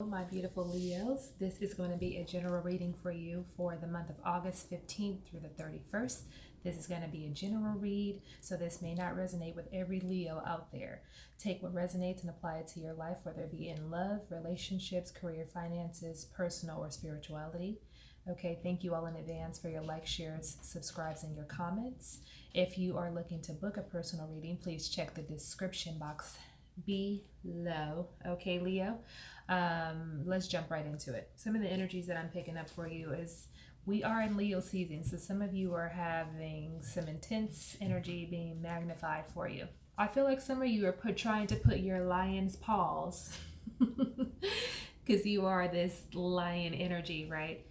My beautiful Leos, this is going to be a general reading for you for the month of August 15th through the 31st. This is going to be a general read, so this may not resonate with every Leo out there. Take what resonates and apply it to your life, whether it be in love, relationships, career, finances, personal, or spirituality. Okay, thank you all in advance for your likes, shares, subscribes, and your comments. If you are looking to book a personal reading, please check the description box below. Okay, Leo, let's jump right into it. Some of the energies that I'm picking up for you is we are in Leo season, so some of you are having some intense energy being magnified for you. I feel like some of you are trying to put your lion's paws because you are this lion energy, right?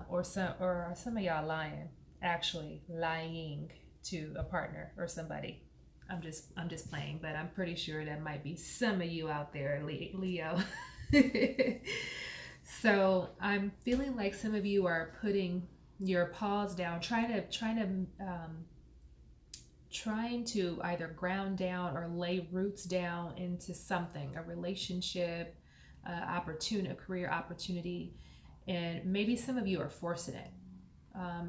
Or some of y'all lying, actually lying to a partner or somebody. I'm just playing, but I'm pretty sure that might be some of you out there, Leo. So I'm feeling like some of you are putting your paws down, trying to either ground down or lay roots down into something, a relationship, opportunity, a career opportunity, and maybe some of you are forcing it.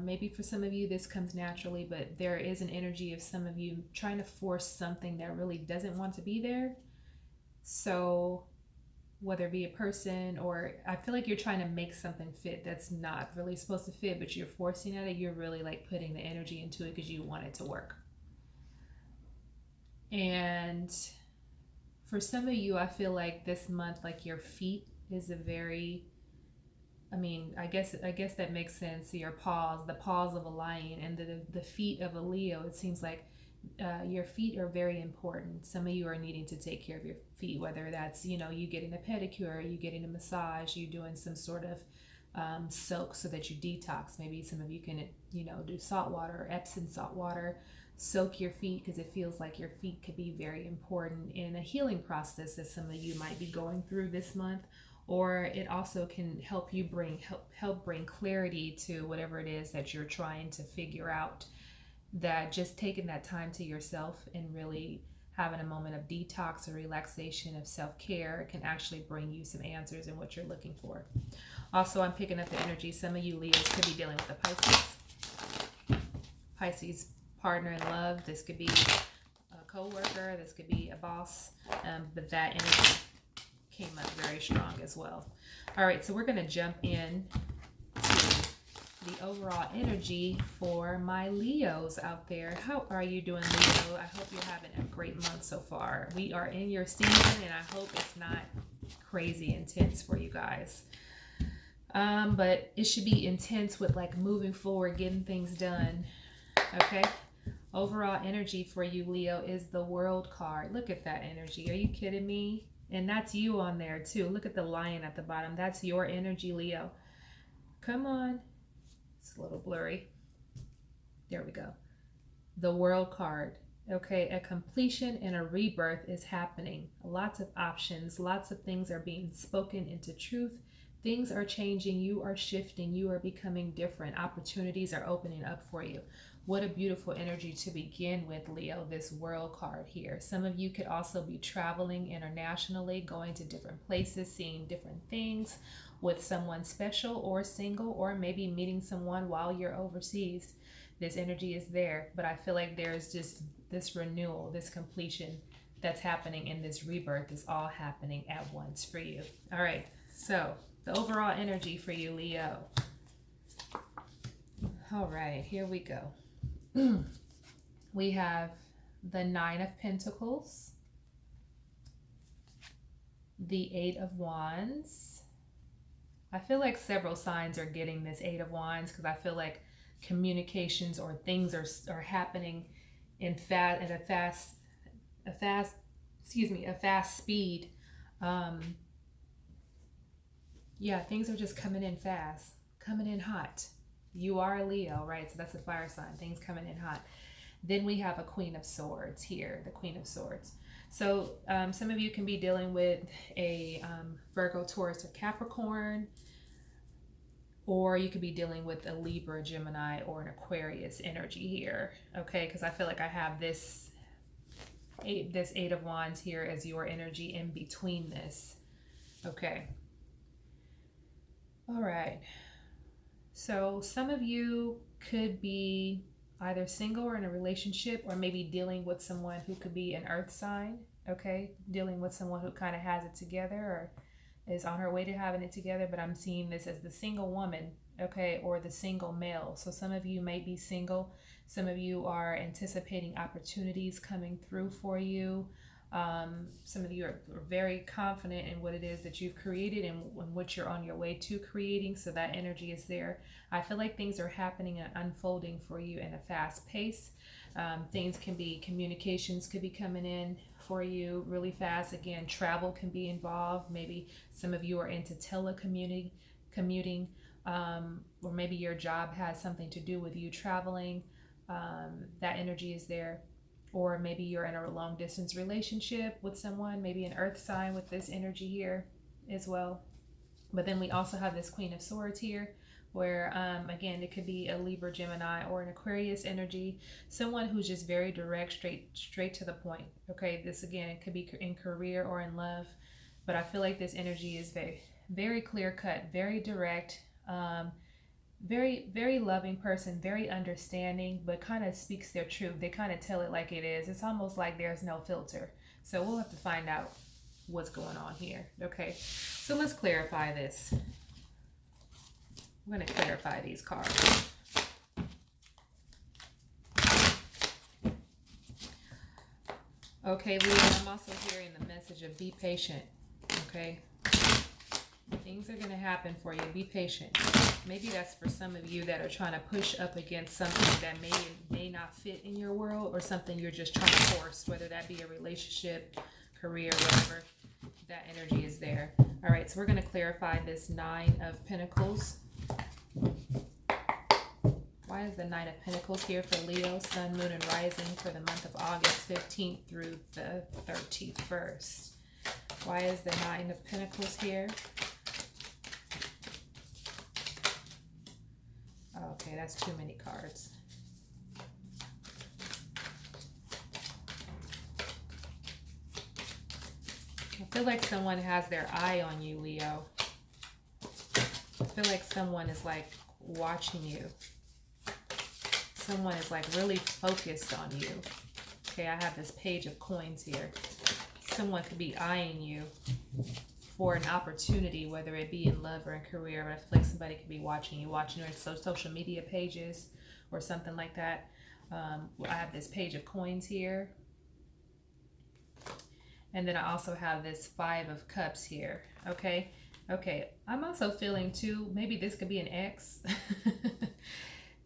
Maybe for some of you this comes naturally, but there is an energy of some of you trying to force something that really doesn't want to be there. So whether it be a person, or I feel like you're trying to make something fit that's not really supposed to fit, but you're forcing at it. You're really like putting the energy into it because you want it to work. And for some of you, I feel like this month, like your feet is a very, I guess that makes sense. Your paws, the paws of a lion, and the feet of a Leo. It seems like your feet are very important. Some of you are needing to take care of your feet, whether that's you getting a pedicure, you getting a massage, you doing some sort of soak so that you detox. Maybe some of you can do salt water, Epsom salt water, soak your feet because it feels like your feet could be very important in a healing process that some of you might be going through this month. Or it also can help you help bring clarity to whatever it is that you're trying to figure out. That just taking that time to yourself and really having a moment of detox or relaxation, of self-care, can actually bring you some answers in what you're looking for. Also, I'm picking up the energy. Some of you Leos could be dealing with a Pisces partner in love. This could be a co-worker. This could be a boss. But that energy came up very strong as well. All right, so we're going to jump in to the overall energy for my Leos out there. How are you doing, Leo? I hope you're having a great month so far. We are in your season, and I hope it's not crazy intense for you guys. But it should be intense with like moving forward, getting things done. Okay. Overall energy for you, Leo, is the World card. Look at that energy. Are you kidding me? And that's you on there too. Look at the lion at the bottom. That's your energy, Leo. Come on. It's a little blurry. There we go. The World card. Okay, a completion and a rebirth is happening. Lots of options. Lots of things are being spoken into truth. Things are changing. You are shifting. You are becoming different. Opportunities are opening up for you. What a beautiful energy to begin with, Leo, this World card here. Some of you could also be traveling internationally, going to different places, seeing different things with someone special or single, or maybe meeting someone while you're overseas. This energy is there, but I feel like there's just this renewal, this completion that's happening, and this rebirth is all happening at once for you. All right, so the overall energy for you, Leo. All right, here we go. We have the Nine of Pentacles, the Eight of Wands. I feel like several signs are getting this Eight of Wands because I feel like communications or things are happening at a fast speed. Yeah, things are just coming in fast, coming in hot. You are a Leo, right? So that's a fire sign. Things coming in hot. Then we have a Queen of Swords here, the Queen of Swords. So some of you can be dealing with a Virgo, Taurus, or Capricorn, or you could be dealing with a Libra, Gemini, or an Aquarius energy here. Okay, because I feel like I have this Eight of Wands here as your energy in between this. Okay. All right. So some of you could be either single or in a relationship, or maybe dealing with someone who could be an earth sign. Okay. Dealing with someone who kind of has it together or is on her way to having it together, but I'm seeing this as the single woman, okay, or the single male. So some of you may be single. Some of you are anticipating opportunities coming through for you. Some of you are very confident in what it is that you've created and what you're on your way to creating. So that energy is there. I feel like things are happening and unfolding for you in a fast pace. Things can be, communications could be coming in for you really fast. Again, travel can be involved. Maybe some of you are into commuting, or maybe your job has something to do with you traveling. That energy is there. Or maybe you're in a long distance relationship with someone, maybe an earth sign with this energy here as well. But then we also have this Queen of Swords here, where again, it could be a Libra, Gemini, or an Aquarius energy. Someone who's just very direct, straight to the point. Okay, this again could be in career or in love, but I feel like this energy is very clear cut, very direct. Very loving person, very understanding, but kind of speaks their truth. They kind of tell it like it is. It's almost like there's no filter. So we'll have to find out what's going on here. Okay, so let's clarify this. I'm going to clarify these cards. Okay, Leo, I'm also hearing the message of be patient. Okay, things are going to happen for you. Be patient. Maybe that's for some of you that are trying to push up against something that may not fit in your world, or something you're just trying to force, whether that be a relationship, career, whatever. That energy is there. All right, so we're going to clarify this Nine of Pentacles. Why is the Nine of Pentacles here for Leo, Sun, Moon, and Rising for the month of August 15th through the 31st? Why is the Nine of Pentacles here? Okay, that's too many cards. I feel like someone has their eye on you, Leo. I feel like someone is like watching you. Someone is like really focused on you. Okay, I have this Page of Coins here. Someone could be eyeing you for an opportunity, whether it be in love or in career. But I feel like somebody could be watching your social media pages or something like that. I have this Page of Coins here. And then I also have this Five of Cups here. Okay. I'm also feeling too, maybe this could be an ex.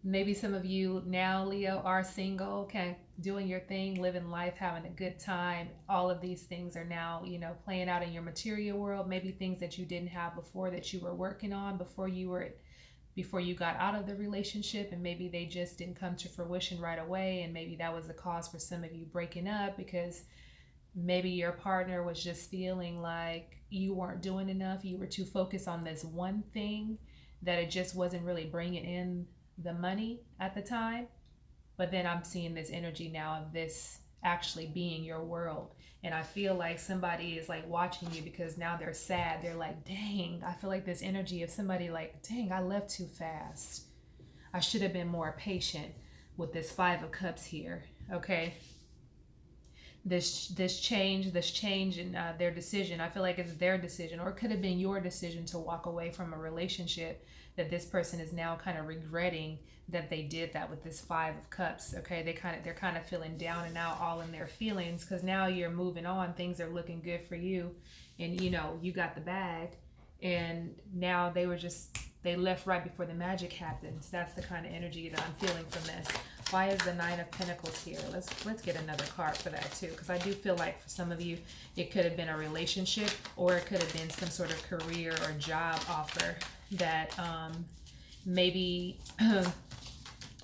Maybe some of you now, Leo, are single, okay, doing your thing, living life, having a good time. All of these things are now, playing out in your material world. Maybe things that you didn't have before that you were working on before you got out of the relationship, and maybe they just didn't come to fruition right away. And maybe that was the cause for some of you breaking up, because maybe your partner was just feeling like you weren't doing enough. You were too focused on this one thing that it just wasn't really bringing in the money at the time. But then I'm seeing this energy now of this actually being your world. And I feel like somebody is like watching you, because now they're sad. They're like, dang, I feel like this energy of somebody like, dang, I left too fast. I should have been more patient with this Five of Cups here. Okay. This change in their decision. I feel like it's their decision, or it could have been your decision to walk away from a relationship, that this person is now kind of regretting that they did that with this Five of Cups. Okay, they're kind of feeling down and out, all in their feelings, because now you're moving on. Things are looking good for you, and you got the bag, and now they left right before the magic happens. That's the kind of energy that I'm feeling from this. Why is the Nine of Pentacles here? Let's get another card for that too, because I do feel like for some of you, it could have been a relationship, or it could have been some sort of career or job offer that maybe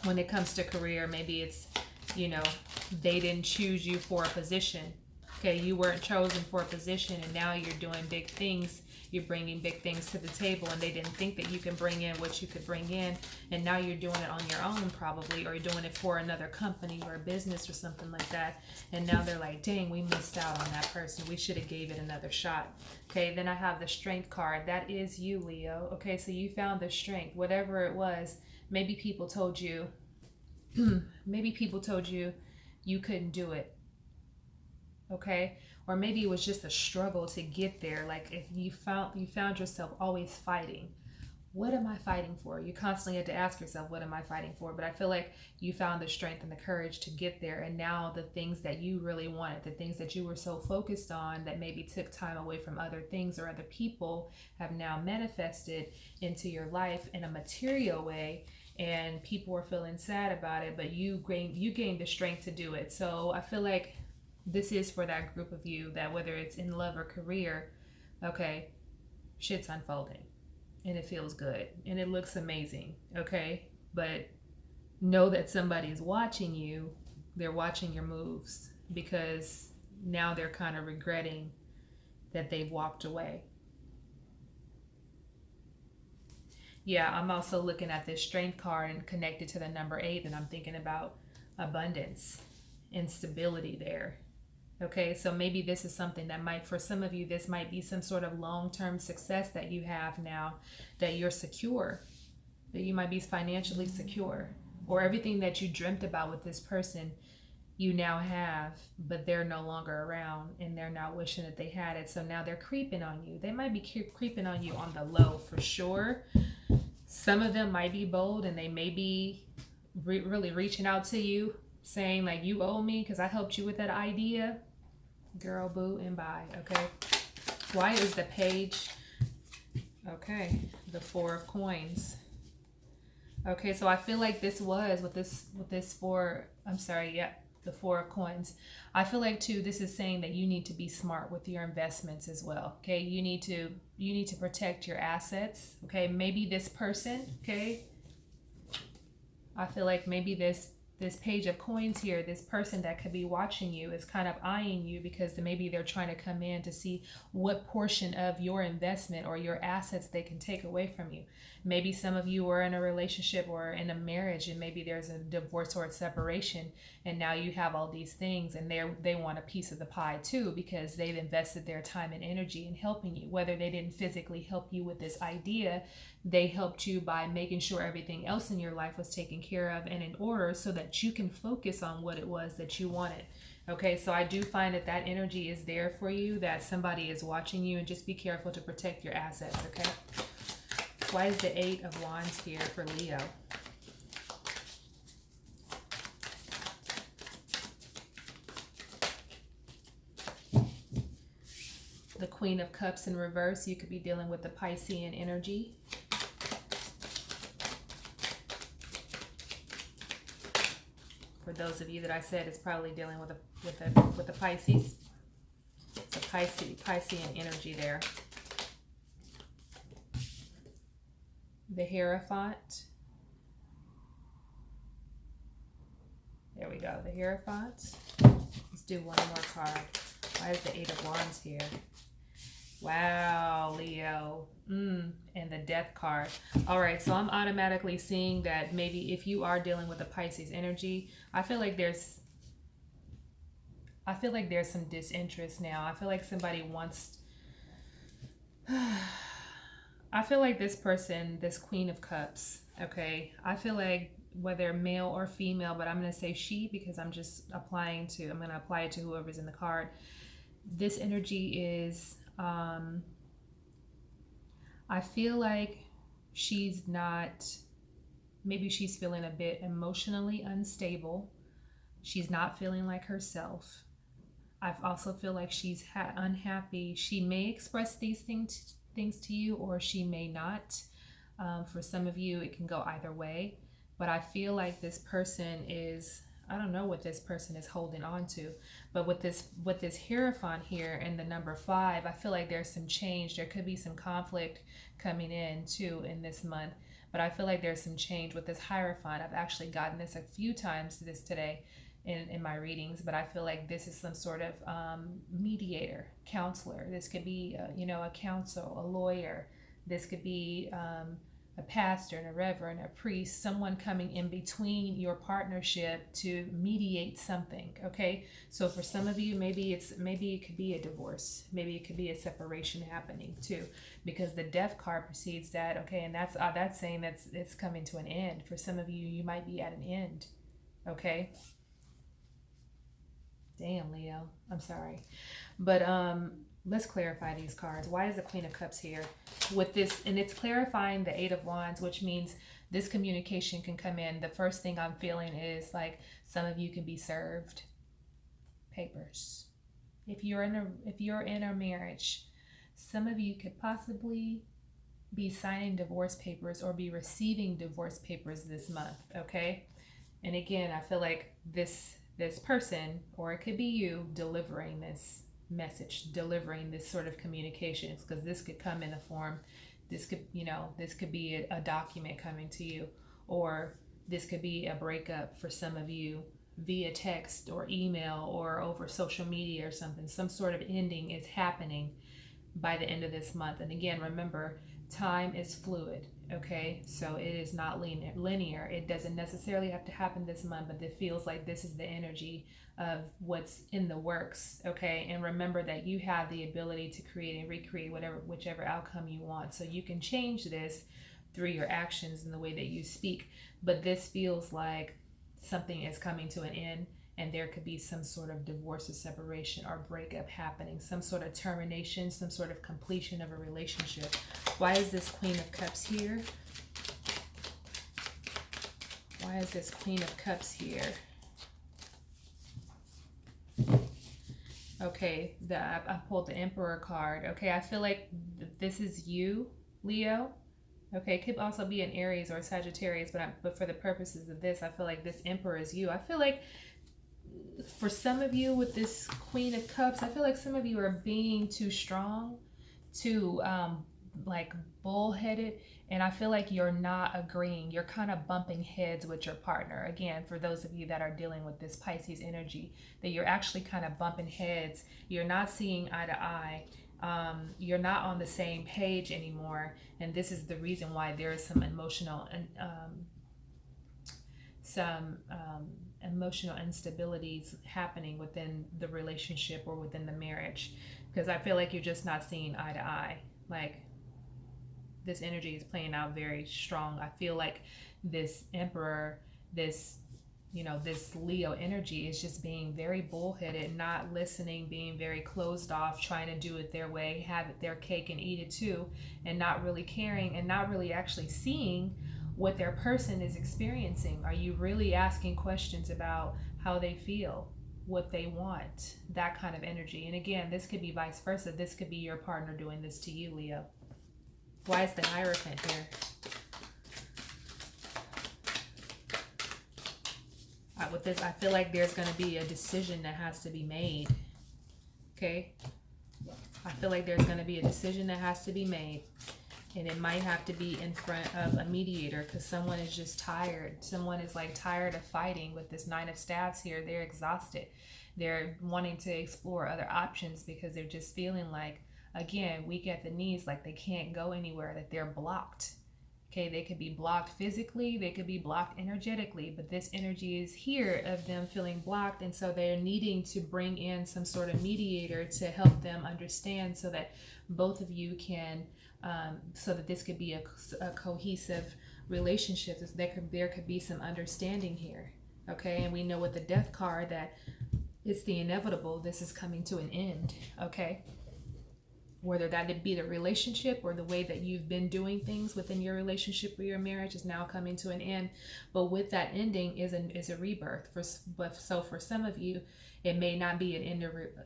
when it comes to career, maybe it's, they didn't choose you for a position. Okay, you weren't chosen for a position, and now you're doing big things you're bringing big things to the table, and they didn't think that you can bring in what you could bring in, and now you're doing it on your own probably, or you're doing it for another company or a business or something like that, and now they're like, dang, we missed out on that person, we should have gave it another shot. Okay, then I have the strength card. That is you, Leo. Okay, so you found the strength, whatever it was. Maybe people told you you couldn't do it. Okay, or maybe it was just a struggle to get there. Like if you found yourself always fighting. What am I fighting for? You constantly had to ask yourself, what am I fighting for? But I feel like you found the strength and the courage to get there, and now the things that you really wanted, the things that you were so focused on that maybe took time away from other things or other people, have now manifested into your life in a material way, and people were feeling sad about it, but you gained the strength to do it. So I feel like this is for that group of you that, whether it's in love or career, okay, shit's unfolding and it feels good and it looks amazing, okay? But know that somebody's watching you. They're watching your moves, because now they're kind of regretting that they've walked away. Yeah, I'm also looking at this strength card and connected to the number 8, and I'm thinking about abundance and stability there. Okay, so maybe this is something that might, for some of you, this might be some sort of long-term success that you have now, that you're secure, that you might be financially secure, or everything that you dreamt about with this person, you now have, but they're no longer around and they're not wishing that they had it. So now they're creeping on you. They might be creeping on you on the low for sure. Some of them might be bold, and they may be really reaching out to you saying like, you owe me because I helped you with that idea. Girl, boo, and bye. Okay, why is the page, okay, the 4 of coins? Okay, so I feel like this was with this 4, I'm sorry, yeah, the 4 of coins. I feel like too, this is saying that you need to be smart with your investments as well. Okay, you need to protect your assets. Okay, maybe this person, okay, I feel like maybe this page of coins here, this person that could be watching you is kind of eyeing you, because maybe they're trying to come in to see what portion of your investment or your assets they can take away from you. Maybe some of you are in a relationship or in a marriage, and maybe there's a divorce or a separation, and now you have all these things, and they want a piece of the pie too, because they've invested their time and energy in helping you. Whether they didn't physically help you with this idea, they helped you by making sure everything else in your life was taken care of and in order, so that you can focus on what it was that you wanted. Okay, so I do find that energy is there for you, that somebody is watching you, and just be careful to protect your assets, okay? Why is the 8 of Wands here for Leo? The Queen of Cups in reverse, you could be dealing with the Piscean energy. For those of you that I said is probably dealing with the Pisces. It's a Piscean energy there. The Hierophant. There we go, the Hierophant. Let's do one more card. Why is the 8 of Wands here? Wow, Leo. And the Death card. All right, so I'm automatically seeing that maybe if you are dealing with a Pisces energy, I feel like there's some disinterest now. I feel like somebody wants I feel like this person, this Queen of Cups, okay, I feel like whether male or female, but I'm going to say she, because I'm going to apply it to whoever's in the card. This energy is, I feel like maybe she's feeling a bit emotionally unstable. She's not feeling like herself. I also feel like she's unhappy. She may express these things to you, or she may not. For some of you, it can go either way. But I feel like this person is, I don't know what this person is holding on to. But with this Hierophant here and the number 5, I feel like there's some change. There could be some conflict coming in too in this month. But I feel like there's some change with this Hierophant. I've actually gotten this a few times today. in my readings, but I feel like this is some sort of mediator, counselor. This could be, a counsel, a lawyer. This could be a pastor and a reverend, a priest, someone coming in between your partnership to mediate something. Okay, so for some of you, maybe it could be a divorce, maybe it could be a separation happening too, because the death card precedes that. Okay, and that's saying it's coming to an end. For some of you, you might be at an end. Okay. Damn, Leo. I'm sorry. But let's clarify these cards. Why is the Queen of Cups here with this? And it's clarifying the Eight of Wands, which means this communication can come in. The first thing I'm feeling is like some of you can be served papers. If you're in a marriage, some of you could possibly be signing divorce papers or be receiving divorce papers this month. Okay. And again, I feel like this person, or it could be you, delivering this message, delivering this sort of communications, because this could come in a form, this could be a document coming to you, or this could be a breakup for some of you via text or email or over social media or something. Some sort of ending is happening by the end of this month. And again, remember, time is fluid. Okay, so it is not linear. It doesn't necessarily have to happen this month, but it feels like this is the energy of what's in the works. Okay, and remember that you have the ability to create and recreate whichever outcome you want. So you can change this through your actions and the way that you speak. But this feels like something is coming to an end, and there could be some sort of divorce or separation or breakup happening, some sort of termination, some sort of completion of a relationship. Why is this Queen of Cups here? Why is this Queen of Cups here? Okay, I pulled the Emperor card. Okay, I feel like this is you, Leo. Okay, it could also be an Aries or a Sagittarius, but for the purposes of this, I feel like this Emperor is you. I feel like for some of you with this Queen of Cups, I feel like some of you are being too strong, too like bullheaded, and I feel like you're not agreeing. You're kind of bumping heads with your partner. Again, for those of you that are dealing with this Pisces energy, that you're actually kind of bumping heads. You're not seeing eye to eye. You're not on the same page anymore, and this is the reason why there is some emotional instabilities happening within the relationship or within the marriage, because I feel like you're just not seeing eye to eye. Like, this energy is playing out very strong. I feel like this Emperor, this Leo energy is just being very bullheaded, not listening, being very closed off, trying to do it their way, have it their cake and eat it too, and not really caring and not really actually seeing what their person is experiencing. Are you really asking questions about how they feel, what they want, that kind of energy? And again, this could be vice versa. This could be your partner doing this to you, Leo. Why is the Hierophant here? With this, I feel like there's going to be a decision that has to be made. Okay? I feel like there's going to be a decision that has to be made. And it might have to be in front of a mediator, because someone is just tired. Someone is like tired of fighting. With this Nine of Staves here, they're exhausted. They're wanting to explore other options because they're just feeling like, again, weak at the knees, like they can't go anywhere, that they're blocked. Okay, they could be blocked physically, they could be blocked energetically, but this energy is here of them feeling blocked, and so they're needing to bring in some sort of mediator to help them understand, so that both of you can, so that this could be a cohesive relationship. There could be some understanding here. Okay, and we know with the Death card that it's the inevitable. This is coming to an end. Okay. Whether that be the relationship or the way that you've been doing things within your relationship or your marriage is now coming to an end. But with that ending is a rebirth. So for some of you, it may not be an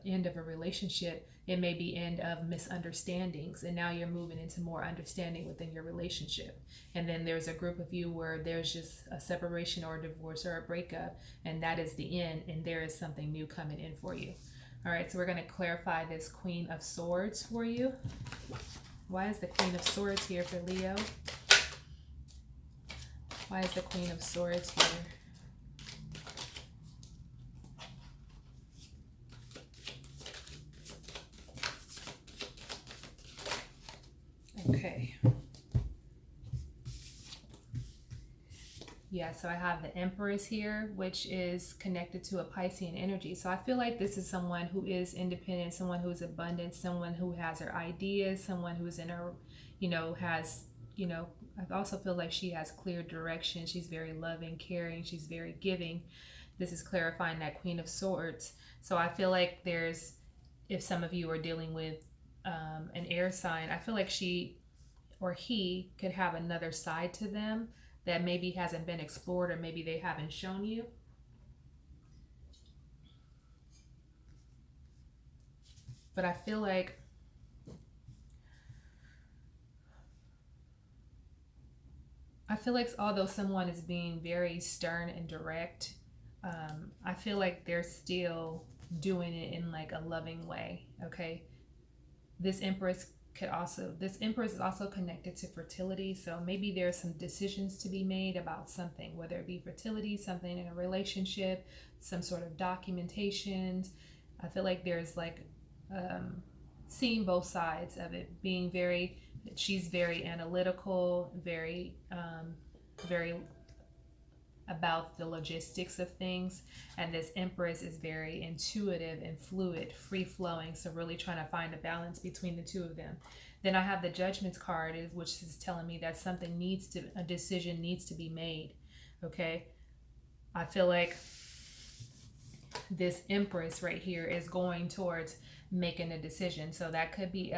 end of a relationship. It may be end of misunderstandings. And now you're moving into more understanding within your relationship. And then there's a group of you where there's just a separation or a divorce or a breakup. And that is the end. And there is something new coming in for you. All right, so we're going to clarify this Queen of Swords for you. Why is the Queen of Swords here for Leo? Why is the Queen of Swords here? Okay. Yeah, so I have the Empress here, which is connected to a Piscean energy. So I feel like this is someone who is independent, someone who is abundant, someone who has her ideas, someone who's in her, has, I also feel like she has clear direction. She's very loving, caring, she's very giving. This is clarifying that Queen of Swords. So I feel like if some of you are dealing with an air sign, I feel like she or he could have another side to them that maybe hasn't been explored, or maybe they haven't shown you. But I feel like although someone is being very stern and direct, I feel like they're still doing it in like a loving way. Okay, this Empress is also connected to fertility, so maybe there's some decisions to be made about something, whether it be fertility, something in a relationship, some sort of documentation. I feel like there's like seeing both sides of it, she's very analytical, very about the logistics of things, and this Empress is very intuitive and fluid, free flowing, so really trying to find a balance between the two of them. Then I have the Judgment card, which is telling me that a decision needs to be made. Okay, I feel like this Empress right here is going towards making a decision. So that could be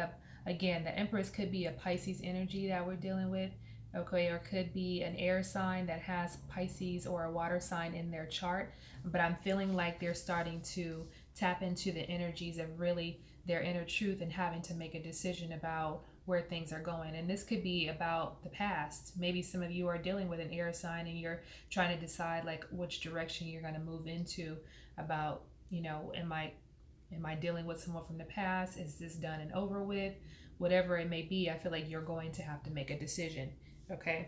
again, the Empress could be a Pisces energy that we're dealing with. Okay, or could be an air sign that has Pisces or a water sign in their chart. But I'm feeling like they're starting to tap into the energies of really their inner truth and having to make a decision about where things are going. And this could be about the past. Maybe some of you are dealing with an air sign and you're trying to decide like which direction you're going to move into, about, am I dealing with someone from the past? Is this done and over with? Whatever it may be, I feel like you're going to have to make a decision. Okay.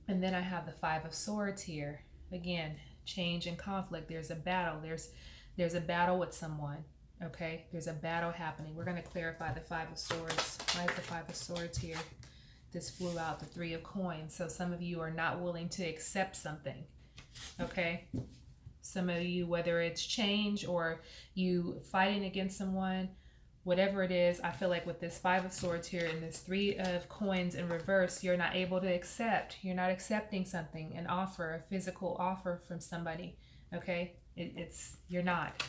And then I have the Five of Swords here. Again, change and conflict. There's a battle. There's a battle with someone. Okay. There's a battle happening. We're going to clarify the Five of Swords. Why is the Five of Swords here? This flew out, the Three of Coins. So some of you are not willing to accept something. Okay. Some of you, whether it's change or you fighting against someone, whatever it is, I feel like with this Five of Swords here and this Three of Coins in reverse, you're not able to accept. You're not accepting something, an offer, a physical offer from somebody. Okay? You're not.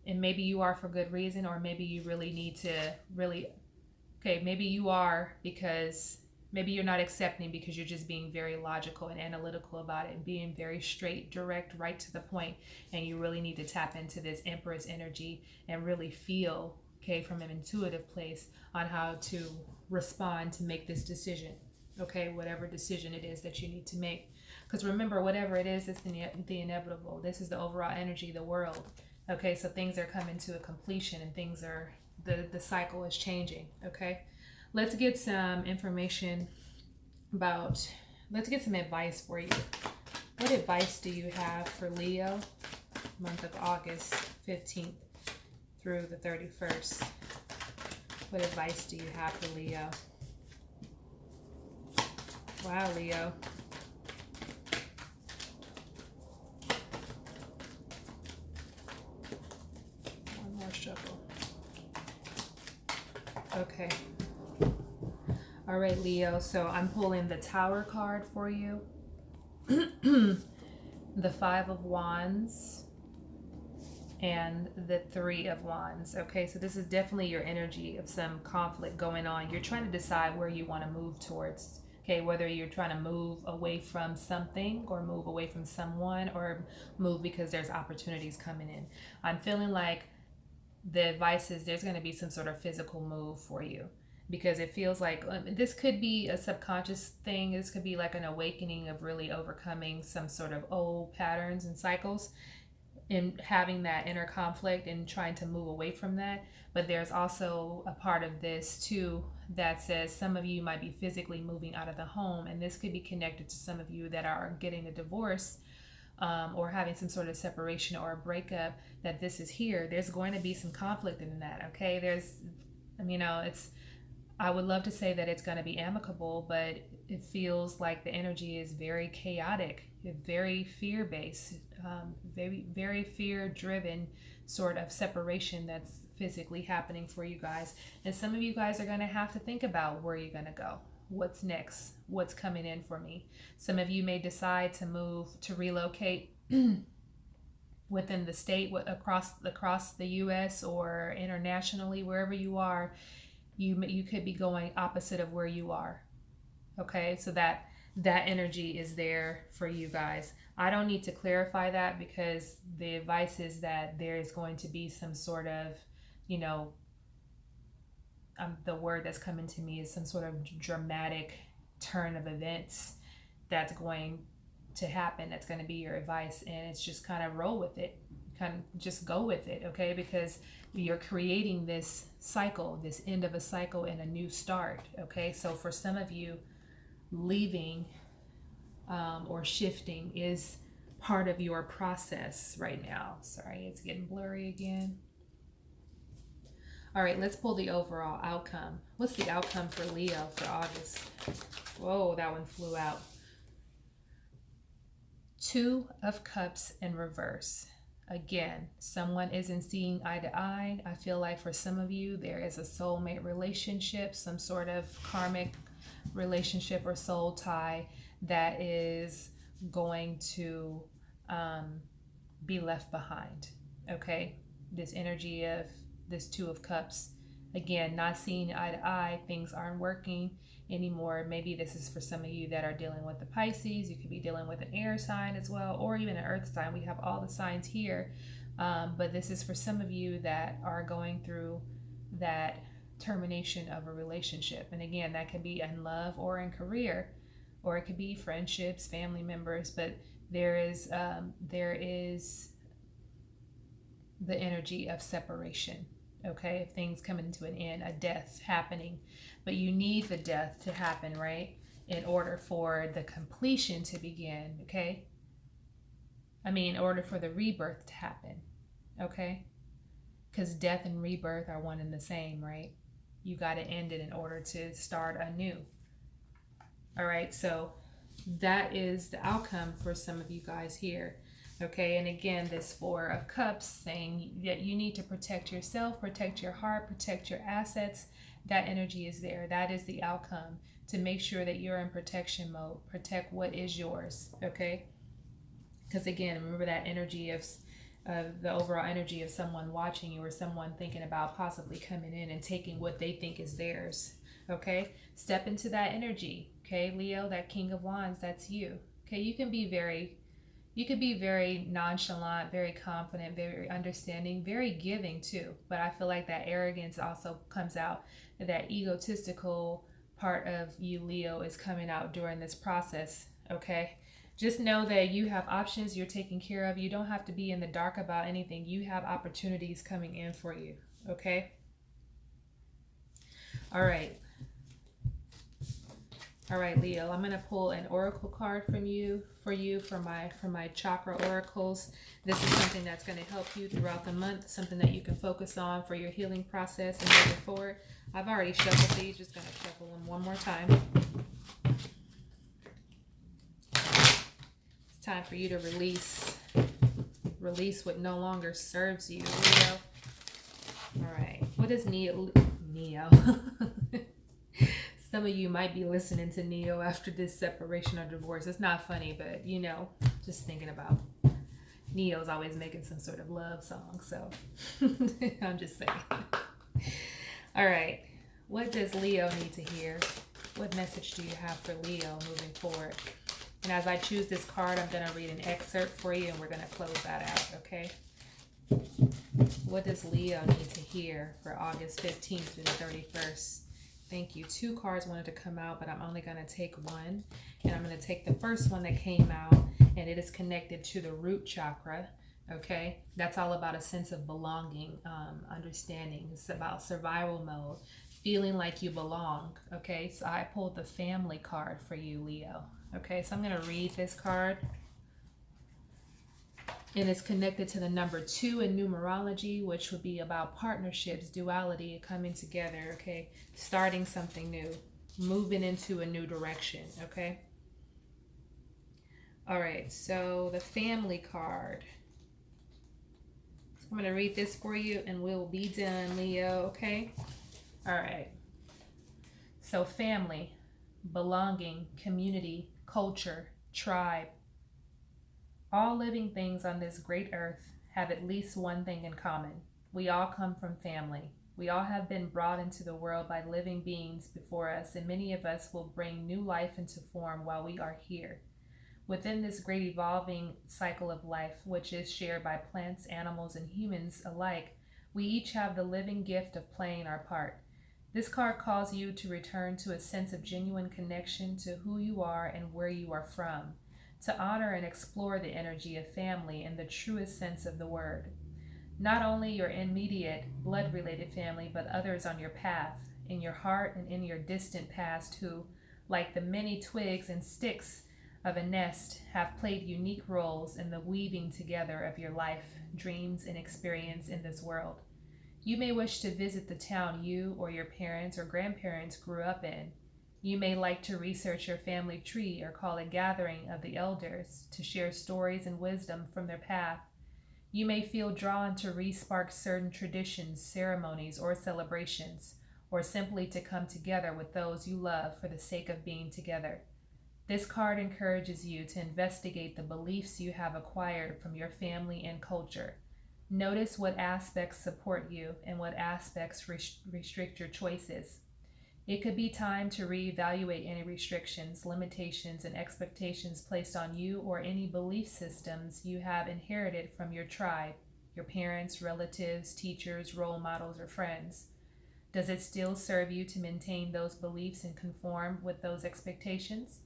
And maybe you are for good reason, or maybe you really need to maybe you are because maybe you're not accepting because you're just being very logical and analytical about it and being very straight, direct, right to the point. And you really need to tap into this Empress energy and really feel, from an intuitive place on how to respond to make this decision. Okay, whatever decision it is that you need to make. Because remember, whatever it is, it's the inevitable. This is the overall energy of the world. Okay, so things are coming to a completion and the cycle is changing. Okay. Let's get some information let's get some advice for you. What advice do you have for Leo, month of August 15th through the 31st? What advice do you have for Leo? Wow, Leo. One more shuffle. Okay. All right, Leo, so I'm pulling the Tower card for you. The Five of Wands and the Three of Wands. Okay, so this is definitely your energy of some conflict going on. You're trying to decide where you want to move towards. Okay, whether you're trying to move away from something or move away from someone, or move because there's opportunities coming in. I'm feeling like the advice is there's going to be some sort of physical move for you, because it feels like this could be a subconscious thing. This could be like an awakening of really overcoming some sort of old patterns and cycles and having that inner conflict and trying to move away from that. But there's also a part of this too that says some of you might be physically moving out of the home, and this could be connected to some of you that are getting a divorce, or having some sort of separation or a breakup, that this is here. There's going to be some conflict in that. Okay, it's I would love to say that it's going to be amicable, but it feels like the energy is very chaotic, very fear based, very fear driven sort of separation that's physically happening for you guys. And some of you guys are going to have to think about where you're going to go. What's next? What's coming in for me? Some of you may decide to move, to relocate within the state, across the U.S. or internationally, wherever you are. You could be going opposite of where you are. Okay, so that energy is there for you guys. I don't need to clarify that, because the advice is that there is going to be some sort of, you know, the word that's coming to me is some sort of dramatic turn of events that's going to happen. That's going to be your advice, and it's just kind of roll with it, kind of just go with it, okay? Because you're creating this cycle, this end of a cycle and a new start, okay? So for some of you, leaving or shifting is part of your process right now. Sorry, it's getting blurry again. All right, let's pull the overall outcome. What's the outcome for Leo for August? Whoa, that one flew out. 2 of Cups in reverse. Again, someone isn't seeing eye to eye. I feel like for some of you, there is a soulmate relationship, some sort of karmic relationship or soul tie that is going to be left behind. Okay, this energy of this 2 of Cups, again, not seeing eye to eye, things aren't working anymore. Maybe this is for some of you that are dealing with the Pisces. You could be dealing with an air sign as well, or even an earth sign. We have all the signs here, but this is for some of you that are going through that termination of a relationship. And again, that could be in love or in career, or it could be friendships, family members, but there is the energy of separation. Okay, if things coming to an end, a death happening, but you need the death to happen, right, in order for the completion to begin. Okay, I mean, in order for the rebirth to happen. Okay, because death and rebirth are one and the same, right? You got to end it in order to start anew. All right, so that is the outcome for some of you guys here. Okay, and again, this 4 of Cups saying that you need to protect yourself, protect your heart, protect your assets. That energy is there. That is the outcome, to make sure that you're in protection mode. Protect what is yours, okay? Because again, remember that energy of the overall energy of someone watching you, or someone thinking about possibly coming in and taking what they think is theirs, okay? Step into that energy, okay? Leo, that King of Wands, that's you, okay? You could be very nonchalant, very confident, very understanding, very giving too. But I feel like that arrogance also comes out. That egotistical part of you, Leo, is coming out during this process, okay? Just know that you have options. You're taken care of. You don't have to be in the dark about anything. You have opportunities coming in for you, okay? All right. All right, Leo, I'm going to pull an oracle card from you for my chakra oracles. This is something that's going to help you throughout the month, something that you can focus on for your healing process and moving forward. I've already shuffled these, just going to shuffle them one more time. It's time for you to release what no longer serves you, Leo. All right, what is Neo? Some of you might be listening to Neo after this separation or divorce. It's not funny, but you know, just thinking about Neo's always making some sort of love song. So I'm just saying. All right. What does Leo need to hear? What message do you have for Leo moving forward? And as I choose this card, I'm going to read an excerpt for you, and we're going to close that out, okay? What does Leo need to hear for August 15th through the 31st? Thank you. 2 cards wanted to come out, but I'm only going to take one. And I'm going to take the first one that came out, and it is connected to the root chakra. Okay, that's all about a sense of belonging, understanding. It's about survival mode, feeling like you belong. Okay, so I pulled the family card for you, Leo. Okay, so I'm going to read this card. And it's connected to the number 2 in numerology, which would be about partnerships, duality, coming together, okay? Starting something new, moving into a new direction, okay? All right, so the family card. I'm going to read this for you and we'll be done, Leo, okay? All right. So family, belonging, community, culture, tribe. All living things on this great earth have at least one thing in common. We all come from family. We all have been brought into the world by living beings before us, and many of us will bring new life into form while we are here. Within this great evolving cycle of life, which is shared by plants, animals, and humans alike, we each have the living gift of playing our part. This card calls you to return to a sense of genuine connection to who you are and where you are from, to honor and explore the energy of family in the truest sense of the word. Not only your immediate blood-related family, but others on your path, in your heart and in your distant past who, like the many twigs and sticks of a nest, have played unique roles in the weaving together of your life, dreams, and experience in this world. You may wish to visit the town you or your parents or grandparents grew up in. You may like to research your family tree or call a gathering of the elders to share stories and wisdom from their path. You may feel drawn to re-spark certain traditions, ceremonies, or celebrations, or simply to come together with those you love for the sake of being together. This card encourages you to investigate the beliefs you have acquired from your family and culture. Notice what aspects support you and what aspects restrict your choices. It could be time to reevaluate any restrictions, limitations, and expectations placed on you or any belief systems you have inherited from your tribe, your parents, relatives, teachers, role models, or friends. Does it still serve you to maintain those beliefs and conform with those expectations?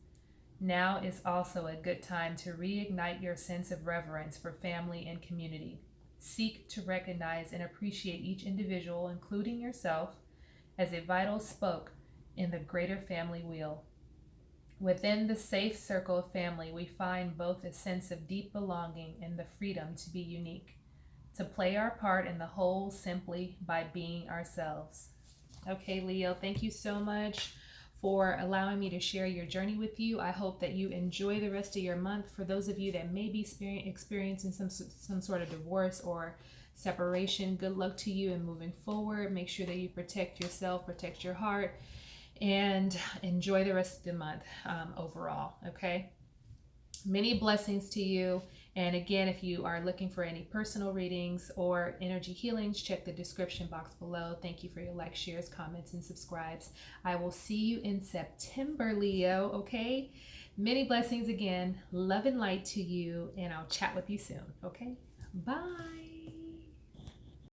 Now is also a good time to reignite your sense of reverence for family and community. Seek to recognize and appreciate each individual, including yourself, as a vital spoke in the greater family wheel. Within the safe circle of family, we find both a sense of deep belonging and the freedom to be unique, to play our part in the whole simply by being ourselves. Okay, Leo, thank you so much for allowing me to share your journey with you. I hope that you enjoy the rest of your month. For those of you that may be experiencing some sort of divorce or separation, good luck to you in moving forward. Make sure that you protect yourself, protect your heart, and enjoy the rest of the month overall, okay? Many blessings to you. And again, if you are looking for any personal readings or energy healings, check the description box below. Thank you for your likes, shares, comments, and subscribes. I will see you in September, Leo, okay? Many blessings again. Love and light to you, and I'll chat with you soon, okay? Bye.